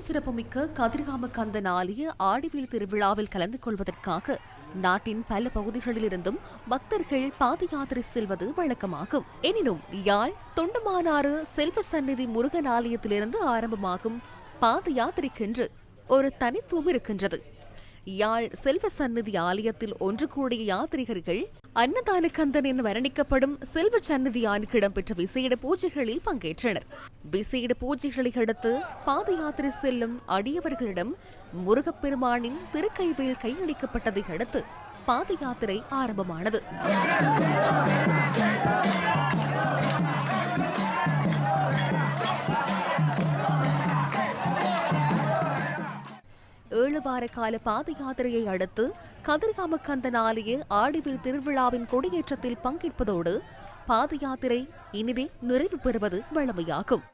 வரலாற்று சிறப்புமிக்க கதிர்காம கந்தன் ஆலய ஆடிவேல் திருவிழாவில் கலந்து கொள்வதற்காக நாட்டின் பல பகுதிகளிலிருந்தும் பக்தர்கள் பாத யாத்திரை செல்வது வழக்கமாகும். எனினும் யாழ் தொண்டமானாறு செல்வ சந்நிதி முருகன் ஆலயத்திலிருந்து ஆரம்பமாகும் பாத யாத்திரைக்கென்று ஒரு தனித்துவம் இருக்கின்றது. யாழ் செல்வ சந்நிதி ஆலயத்தில் ஒன்று கூடிய யாத்ரீகர்கள் அன்னதான கந்தன் என வர்ணிக்கப்படும் செல்வ சந்நிதியானுக்கு இடம்பெற்ற விசேட பூஜைகளில் பங்கேற்றனர். விசேட பூஜைகளை அடுத்து பாத யாத்திரை செல்லும் அடியவர்களிடம் முருகப்பெருமானின் திருக்கைவேல் கையளிக்கப்பட்டதை அடுத்து பாத யாத்திரை ஆரம்பமானது. ஏழு வார கால பாத யாத்திரையை அடுத்து கதிர்காம கந்தன் ஆலய ஆடிவேல் திருவிழாவின் கொடியேற்றத்தில் பங்கேற்பதோடு பாத யாத்திரை இனிதே நிறைவு பெறுவது வழமையாகும்.